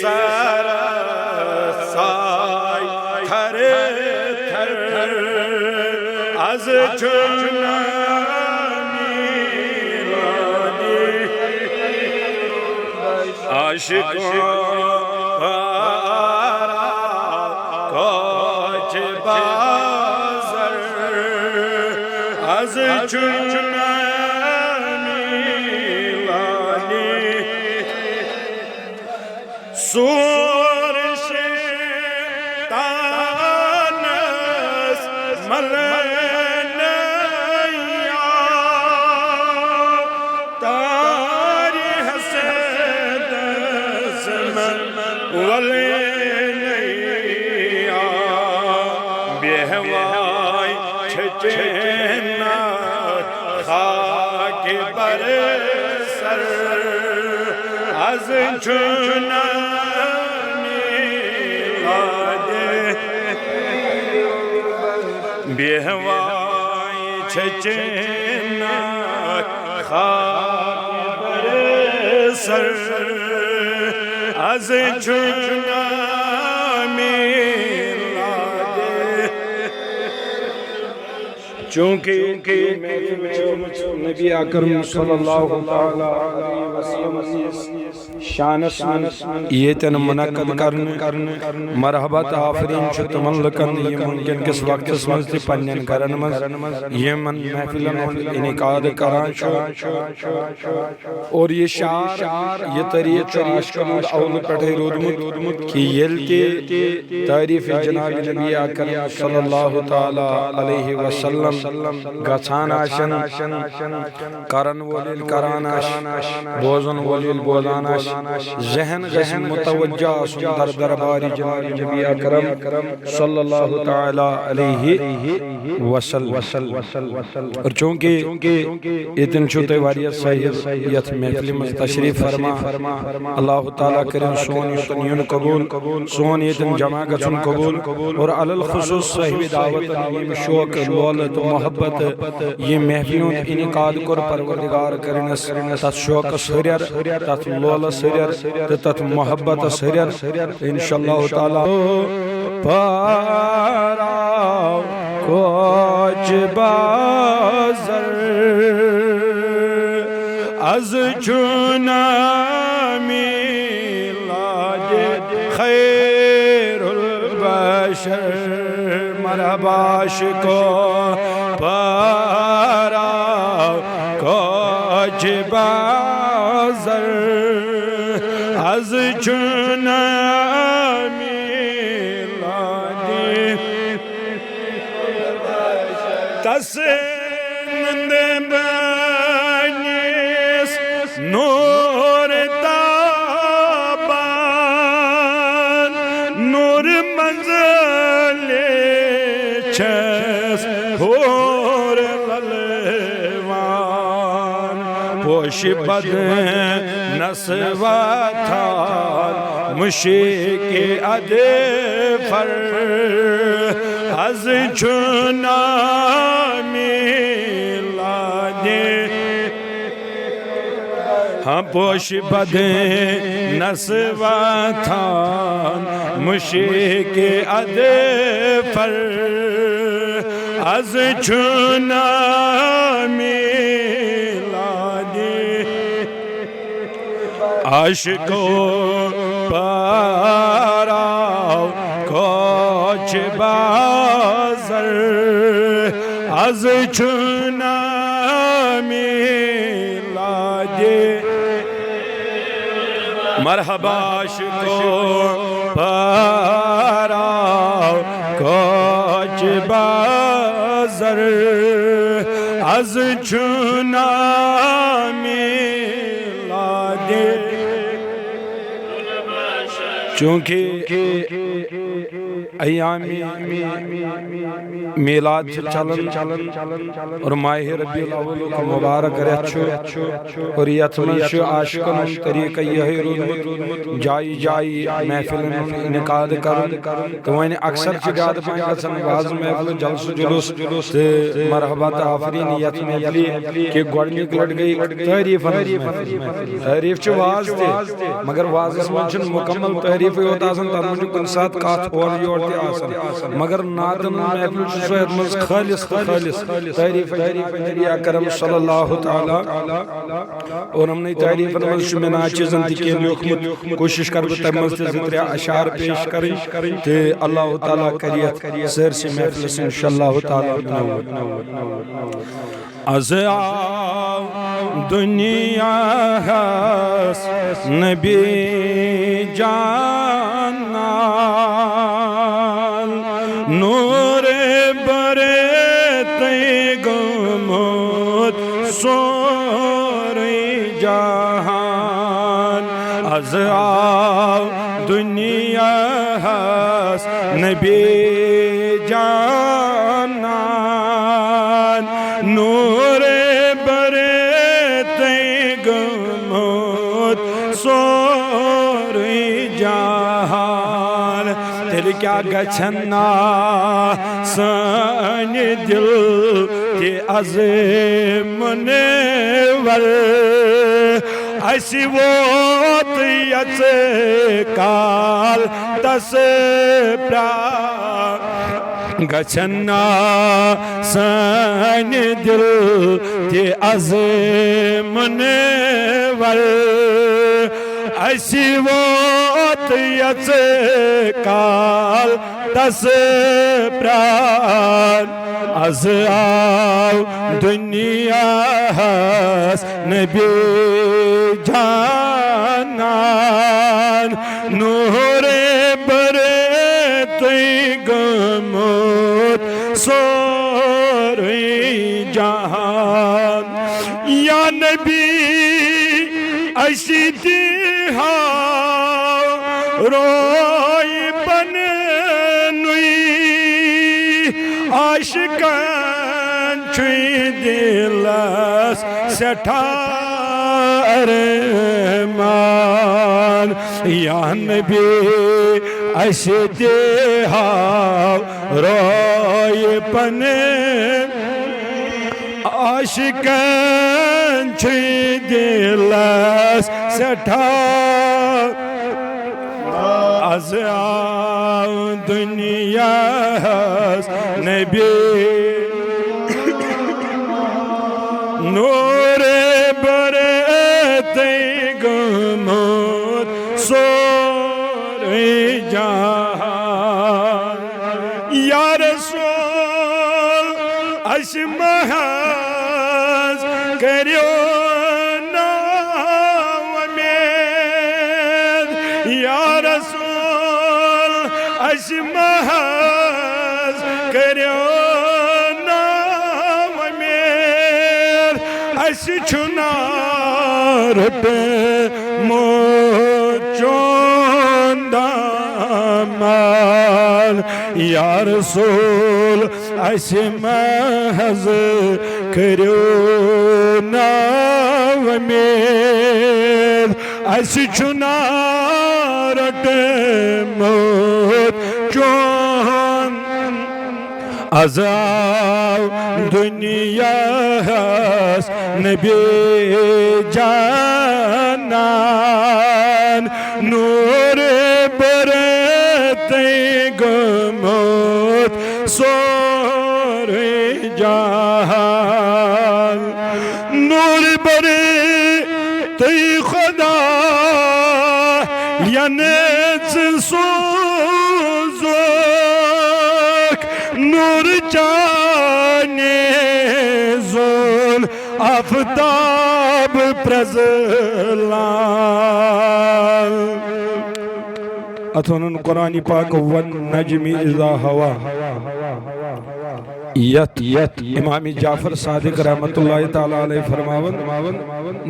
Sir Sai थर थर az आशिकों coach बाज़र az चुनानी वाली सूर शैतानस मलनया तारी हसदस वले नैया बेहवाई छचेना खाके बर सर az चुनानी लादे बेहवाई छचेना खाके बर सर az चुनानी चूंकि नबी अकरम सल्लल्लाहु अलैहि वसल्लम शानस येतन मुनक्कद करन मरहबत आफरीन छु तमन लकन ये मुमकिन किस वक्त मज ते पन्नन करन मज यमन महफिलन इनेकाद करान छु और ये शार ये तरीक़ छु आशकन औल पठे रोदमुत कि येल के तारीफ जनाब नबी अकरम सल्लल्लाहु तआला अलैहि वसल्लम गछान आशन करन वोलिल करान आश बोजन वोलिल बोजान आश जहन गहन मुतवज्जा सुंदर दरबारी जनाब नबी अकरम सल्लल्लाहु तआला अलैहि वसल्लम और चूंकि इतन छुते वारिया साहिब यथ महफिल में तशरीफ फरमा अल्लाह ताला करें सोन यतन युन कबूल सोन यतन जमा गछन कबूल और अलल खुसूस साहिब दावत ये शौक लौलत मोहब्बत ये महफिलों इनकाद कर परवरदिगार करनस तत शौक सरियर तत लौल सरियर तत मोहब्बत सरियर इंशाअल्लाह ताला पारा कोच बाज़र az चुनामी लाजे खैरुल बशर मरहबाश को पारा कोच बाज़र az चुनामी लाजे तस्नंद बनिस नूर ताबान नूर मंज़ले छस होर ललवान पोश बद नस्वाथान मुशिके अदे फर az चुनामी लादे हम पोश बदे नस्वाथान मुशिके अदे फर az चुनामी लादे आशिको पारा कोच बाज़र az चुनामी लादे मरहबाश को पारा कोच बाज़र az चुनामी लादे चूंकि अय्यामी मीलाद चलन और माह रबीउल अव्वल मुबारक रेत और यथ मज आशिकन तरीक़ यही रोदमुत जाई जाई महफिलन इनकाद कर तो वन अक्सर ज्यादा पान गसन वाज महफिल जलस जुलूस ते मरहबत आफरीन यथ महफिल के गोडनिक लट गई तारीफ तारीफ च वाज ते मगर वाजस मन मुकम्मल तारीफ होत आसन तन मन कुन साथ कात और योर ते आसन मगर नातन महफिल सोयत मज खालिस खालिस तारीफ नबी अकरम सल्लल्लाहु तआला और हमने तारीफ मज शुमना चीजन ति के लिखमत कोशिश कर तम मज ते त्रे अशार पेश करें ते अल्लाह ताला करियत सर से महफिल इंशाअल्लाह ताला Az dünya has Nebi canan Nur-e bare-te gumut Sor-e jahan Az dünya has Nebi canan Nur-e bare-te gumut Sor-e jahan Tel kya gachna sani dil Ki azim-nevar Aisi vot yatse kal tas pra Gachna sani dil Ki azim-nevar Aisi vot yatse kal tas pran Az dünya has Nebi canan Nur-e bare-te gumut Sor-e jahan Ya Nebi aşidi ha roy banui aşkan çidilas setarman Ya Nebi aşidi ha roy banui aşkan çidilas setar Az dünya has Nebi Nur-e bare-te gumut Sor-e jahan Ya Resul aşmahaz kariyo named Ya Resul aşmahaz kariyo named Aşı çınar pe muçundamal Ya Resul aşmahaz kariyo named Aşı çınar pe muçundamal Az dünya has Nebi canan Nur-e bare-te gumut Sor-e jahan Nur-e bare-te khuda Yanetsin suzuk Nur cane zul aftab prezlan Athunun Qur'an-i Pak wan najmi iza hawa यत इमाम जाफर सादिक रहमतुल्लाह ताला अलैहि फरमावन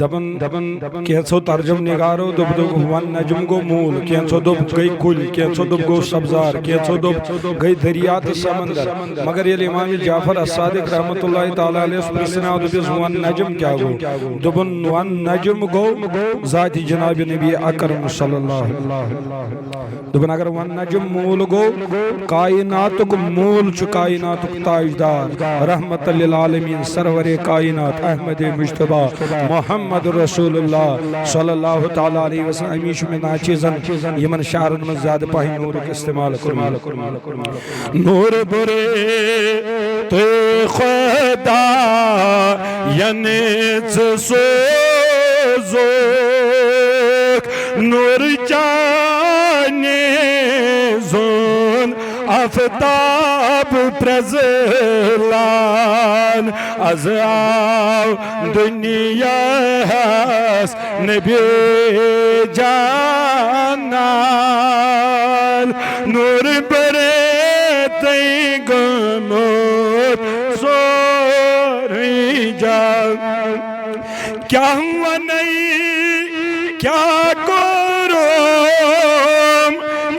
दबन कैंसो तर्जुम निगारो दुब one नजम गो मूल कैंसो दुब गई कुल कैंसो दुब गो सब्जार कैंसो दुब गई दरिया तो समंदर मगर ये इमाम जाफर सादिक रहमतुल्लाह ताला अलैहि प्रश्न दुबिस वन नजम क्या गो दुबन वन नजम गो जाति जनाब नबी अकरम सल्लल्लाहु दुबन अगर वन नजम मूल गो कायनातुक मूल छु कायनातुक ताजदार रहमत लिल आलमीन सरवरे कायनात अहमद मुज्तबा मोहम्मद रसूलुल्लाह सल्लल्लाहु ताला अलैहि वसल्लम अमीश में नाचीजन यमन शहरन में ज्यादा पाही नूर के इस्तेमाल नूर बुरे तो खुदा यानी सोजो नूर जाने जोन आफताब प्रज़लान az av dünyas nebi canan nur berete gumut soracak kya hua nahi kya karum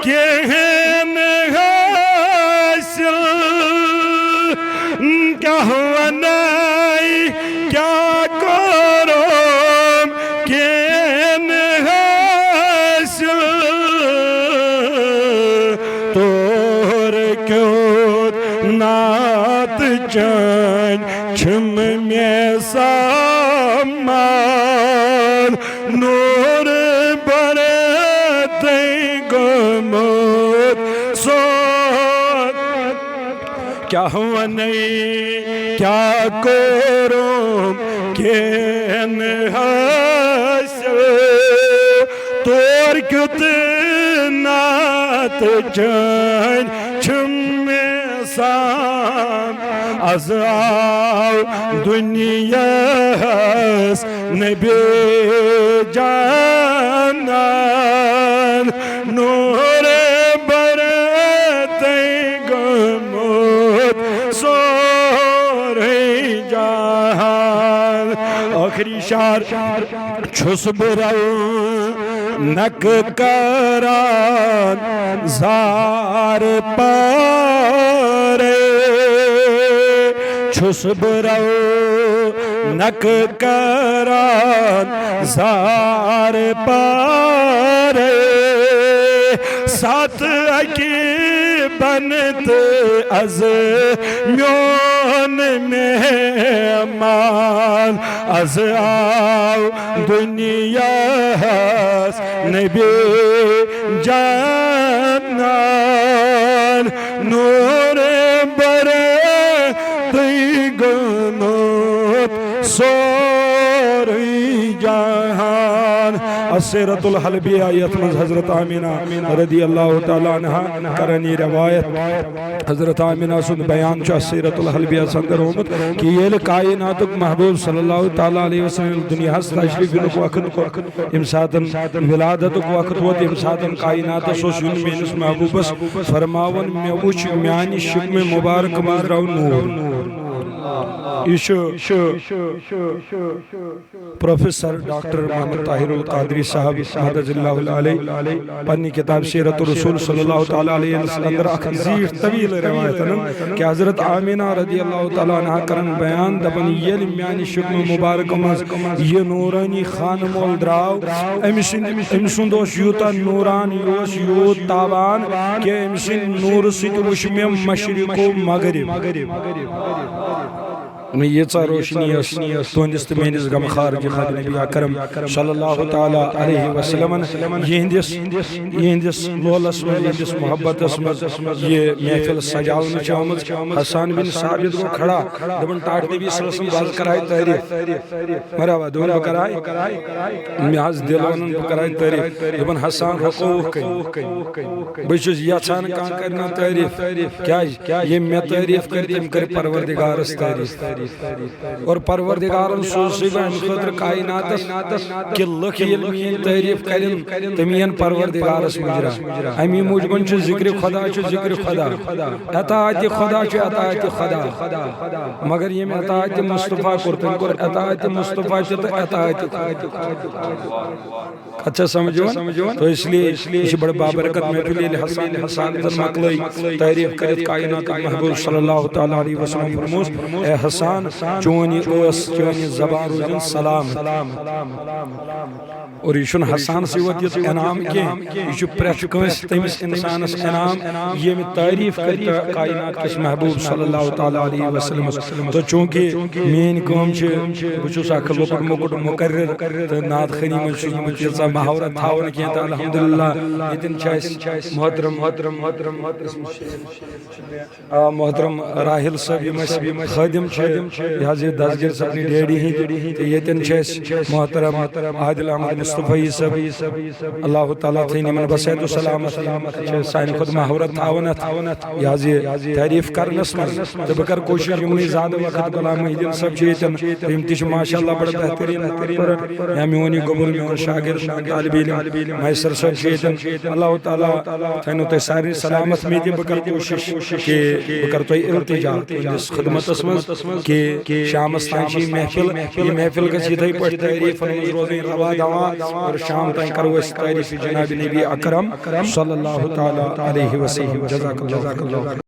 kehen hasil kya hua nahi kya karum kehen hasil tor kyut naat chan chum mein saman nur barate gumut sor क्या हुआ नहीं क्या करूं केन हासिल तोर क्युत नात जान छुमे साम अज़ाव दुनियास नबी जानान नूर बरते गमोत सोरे जहान आखिरी शार छुस बुराऊ नक करान जार पारे छुस बुराऊ नक करान जार पारे साथ अकी बनत अज म्योन मेहमान अज आओ दुनियास नबी जानान नूर बरते गमोत सोरी जहान असीरतुल हलबिया यतमज हजरत आमिना रदी अल्लाह ताला अन्हा करनी रवायत हजरत आमिना सुन बयान च असीरतुल हलबिया संदर होमत कि ये कायनातुक महबूब सल्लल्लाहु ताला अलैहि वसल्लम दुनिया हस तशरीफ इन वक्त इमसातन विलादतुक वक्त वत इमसातन कायनात सोस युन मेनस महबूबस फरमावन मे उच म्यानि शिक में मुबारक मजराव नूर प्रोफेसर डॉक्टर मोहम्मद ताहिरुल कादरी साहब मदजिल्लाहुल अलैहि पन्नी किताब सीरत रसूल सल्लल्लाहु ताला अलैहि वसल्लम अंदर अखजीर तवील रवायत कि हजरत आमिना रदियल्लाहु ताला अन्हा करन बयान दबन येल म्यानि शुक्म मुबारक मज ये नूरानी खान मोल द्राव अमिसिन दोस यूता नूरान योस यूत ताबान के अमिसिन नूर सित वुश मे मशरिको मगरिब ये रोशनी तुंदिस तो मेनिस गमखार जनाब नबी अकरम सल्लल्लाहु ताला अलैहि वसल्लम यहंदिस लोलस यहंदिस मोहब्बतस ये महफिल सजावन चामत हसन बिन साबित को खड़ा दबन टाट नबी सल्लल्लाहु अलैहि वसल्लम बाज कराई तारीफ मरावा दोन कराई मियाज दिलवन कराई तारीफ दबन हसन हकूक बचुस यछान कान करना तारीफ क्या ये मैं तारीफ कर तम कर परवरदिगारस तारीफ और परवरदिगारन सोज खतर कायनातस कि लख ये मीन तारीफ करें तो मीन परवरदिगारस मुजरा अमी मूजबन जिक्र खुदा जिक्र खुदा अतात खुदा अतात खुदा मगर ये अतात मुस्तफ़ा कुर्तन कर अतात मुस्तफ़ा तो अतात अच्छा समझो तो इसलिए इस बड़ बाबरकत महफिल हसन हसन मकलई तारीफ कर कायनात महबूब सल्लल्लाहु तआला अलैहि वसल्लम फरमोस ए हसन चोनी ओस चोनी ज़बान रोजन सलाम और यह हसान सिवत ये इनाम के प्रेथ कंस तमिस इंसानस इनाम ये तारीफ कर कायनात किस महबूब सल्लल्लाहु तआला अलैहि वसल्लम तो चूंकि मेन काम बहुस अख लोकट मोकट मुकर्रर तो नात खनी मजा महावरत थावन कह तो अल्हम्दुलिल्लाह ये मोहतरम मोहतरम मोहतरम मोहतरम राहिल साहब खादिम यह दसगिर सपनी डेडी ये मोहतरम आदिल अहमद मुस्तफ़ी साहब अल्लाह ताला थी निमन बसैत सलामत सान खुद महावरत थावनत यह तारीफ करनस मज तो बह कर कोशिश यमन ज़्यादा वक्त गुलाम मोहिद्दीन साहब तम माशाअल्लाह बड़ बेहतरीन या मोन गबुल मोन शागिर्द तालिब इल्म मैसर साहब अल्लाह ताला थनो तो सारी सलामत में बह कर कोशिश कि बह कर तो इल्तिजा इस खिदमतस मज कि शामस तान महफिल ये महफिल गई इथे पे तारीफ रोज रवा दवा और शाम तक करो इस तारीफ जनाब नबी अकरम सल्लल्लाहु तआला अलैहि वसल्लम जज़ाकल्लाह।